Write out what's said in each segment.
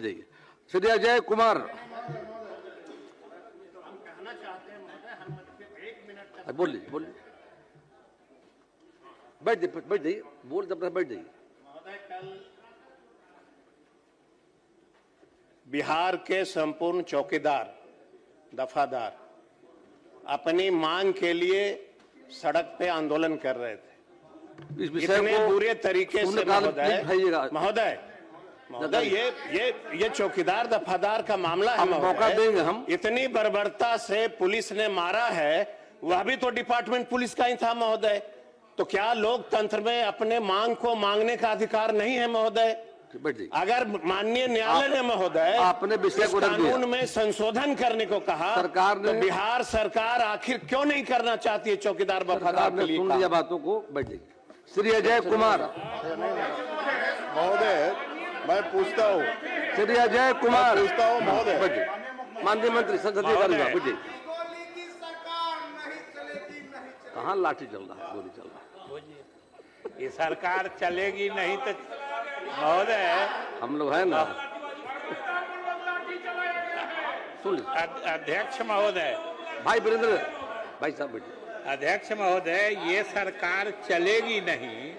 जाइए। श्री अजय कुमार, बोलिए बोलिए, बैठ जाइए, बोल जब बैठ जाइए। बिहार के संपूर्ण चौकीदार दफादार अपनी मांग के लिए सड़क पे आंदोलन कर रहे थे। इस विषय इतने को बुरे तरीके से महोदय ये चौकीदार दफादार का मामला है। मौका देंगे हम। इतनी बर्बरता से पुलिस ने मारा है, वह भी तो डिपार्टमेंट पुलिस का ही था महोदय। तो क्या लोकतंत्र में अपने मांग को मांगने का अधिकार नहीं है महोदय? अगर माननीय न्यायालय ने महोदय आपने विषय को कानून में संशोधन करने को कहा, सरकार ने, तो बिहार सरकार आखिर क्यों नहीं करना चाहती है चौकीदार वफादार के लिए? सुन लिया बातों को, बैठ जाइए। श्री अजय कुमार महोदय, मैं पूछता हूँ, श्री अजय कुमार पूछता हूँ महोदय, माननीय मंत्री संसदीय कार्य, बुझिए कहाँ लाठी चल रहा है, गोली चल रहा है। ये सरकार चलेगी नहीं तो महोदय हम लोग है ना, सुन अध्यक्ष महोदय, भाई वीरेंद्र भाई साहब बैठिए। अध्यक्ष महोदय, ये सरकार चलेगी नहीं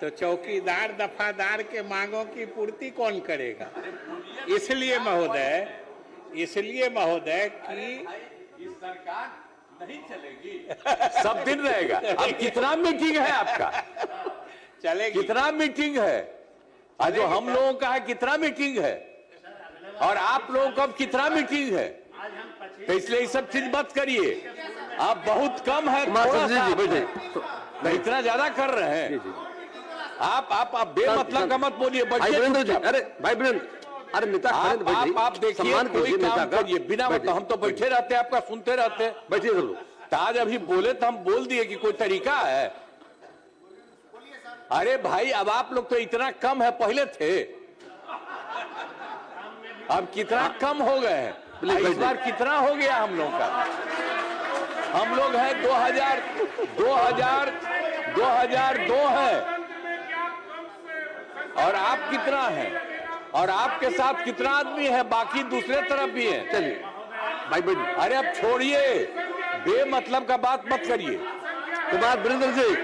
तो चौकीदार दफादार के मांगों की पूर्ति कौन करेगा? इसलिए महोदय कि इस सरकार नहीं चलेगी, सब दिन रहेगा। अब कितना मीटिंग है आपका? चलेगी, कितना मीटिंग है? आज जो हम लोगों का है कितना मीटिंग है, और आप लोगों का कितना मीटिंग है? तो इसलिए ये सब चीज मत करिए, आप बहुत कम है, थोड़ा सा इतना ज्यादा कर रहे हैं आप बेमतलब का मत बोलिए। भाई वीरेंद्र जी, अरे भाई वीरेंद्र, अरे नेता आप देखिए, कोई काम करिए बिना मतलब, हम तो बैठे रहते हैं, आपका सुनते रहते हैं, बैठिए जरूर। तो आज अभी बोले तो हम बोल दिए कि कोई तरीका है? अरे भाई, अब आप लोग तो इतना कम है, पहले थे, अब कितना कम हो गए हैं, इस बार कितना हो गया हम लोग का? हम लोग है 2002 है, और आप कितना है, और आपके साथ कितना आदमी है, बाकी दूसरे तरफ भी है। चलिए भाई बैठिए। अरे अब छोड़िए, बेमतलब का बात मत करिए। कुमार वीरेंद्र जी,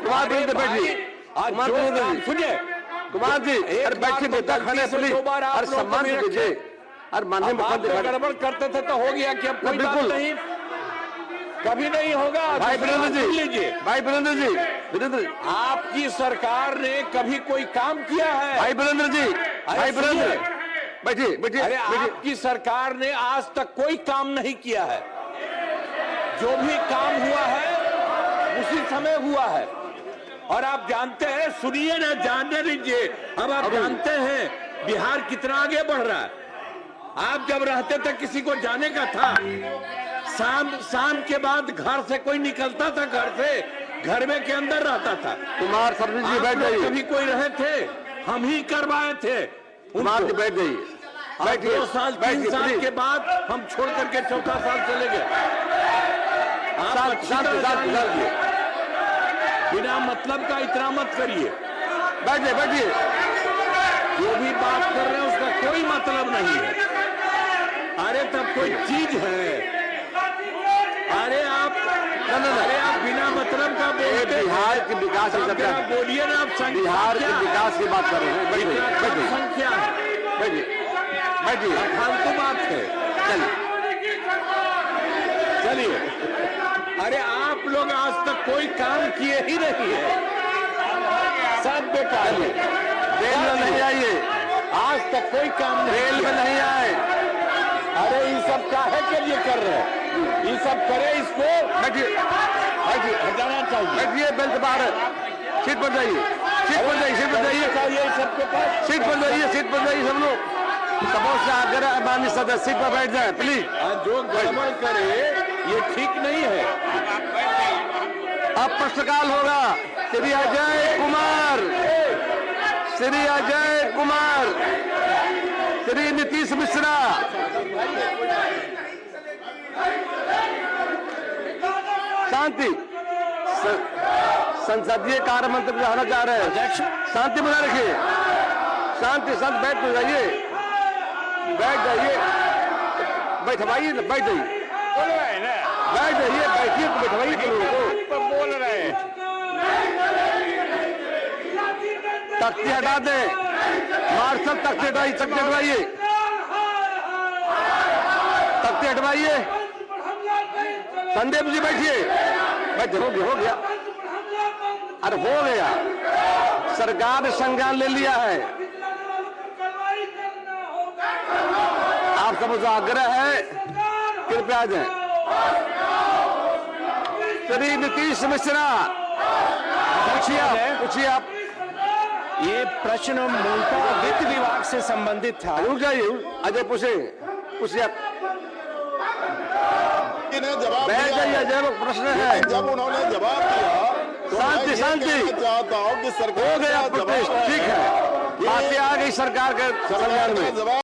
कुमार वीरेंद्र बैठिए। कुमार वीरेंद्र जी सुनिए, कुमार जी अरे बैठिए, नेता खड़े प्लीज, अरे सम्मान दीजिए। अरे माननीय मुख्यमंत्री गड़बड़ करते थे तो हो गया कि अब कोई बात नहीं, कभी नहीं होगा। भाई वीरेंद्र जी लीजिए, भाई वीरेंद्र जी, वीरेंद्र आपकी सरकार ने कभी कोई काम किया है? भाई वीरेंद्र जी, भाई वीरेंद्र बैठिए बैठिए। अरे आपकी सरकार ने आज तक कोई काम नहीं किया है, जो भी काम हुआ है उसी समय हुआ है। और आप जानते हैं, सुनिए ना, जानने दीजिए, अब आप जानते हैं बिहार कितना आगे बढ़ रहा है। आप जब रहते थे किसी को जाने का था, शाम के बाद घर से कोई निकलता था, घर से घर में के अंदर रहता था। कुमार सर्विस जी बैठ जाइए। कभी कोई रहे थे, हम ही करवाए थे। कुमार जी बैठ जाइए, बैठिए। 2 साल 3 साल के बाद हम छोड़ करके 4था साल चले गए। बिना मतलब का इतना मत करिए, बैठिए बैठिए। जो भी बात कर रहे हैं उसका कोई मतलब नहीं है। अरे तब कोई चीज है, अरे आप बिना मतलब का बोलते, बिहार के विकास की बोलिए ना, आप बिहार के विकास की बात कर रहे हैं। बैठिए संख्या है, बैठिए फालतू बात है। चलिए, अरे आप लोग आज तक कोई काम किए ही नहीं है, सब बेकार है। रेल में नहीं आइए, आज तक कोई काम नहीं, रेल में नहीं आए। अरे ये सब काहे के लिए कर रहे हैं? ये सब करे, इसको बैठिए हटाना चाहिए। बैठिए, बेल्ट बाहर, सीट पर जाइए, सीट पर जाइए, सीट पर जाइए, चाहिए सबके पास, सीट पर जाइए, सीट पर जाइए। सब लोग सपोज से अगर माननीय सदस्य सीट पर बैठ जाए प्लीज। जो गड़बड़ करे ये ठीक नहीं है। अब प्रश्नकाल होगा। श्री अजय कुमार, श्री अजय कुमार, श्री नीतीश मिश्रा। शांति, संसदीय कार्य मंत्री जाना चाह रहे हैं। शांति बना रखिए, शांति शांत बैठ तो जाइए, बैठ जाइए, बैठवाइए, बैठ जाइए, बोल रहे हैं ना, बैठ जाइए, बैठिए तो बैठवाइए तो लोगों को। तो बोल रहे हैं। तख्ती हटा दें, मार्शल तख्ती हटाइए, तख्ती हटवाइए, तख्ती हटवाइए। संदीप जी बैठिए, बैठ, हो गया, अरे हो गया, सरकार ने संज्ञान ले लिया है। आप सबसे आग्रह है, कृपया आ जाएं। श्री नीतीश मिश्रा, पूछिए आप। ये प्रश्न मूलतः वित्त विभाग से संबंधित था। रुक जाइए, अजय पूछिए आप। इन्हें जवाब बैठ दिया जाइए, है। अजय प्रश्न है। जब उन्होंने जवाब दिया तो मैं शांति, ये शांति। कहना चाहता हूं कि सरकार हो गया का प्रोटेस्ट, जवाब ठीक है, बातें आ गई सरकार के संज्ञान में। जवाब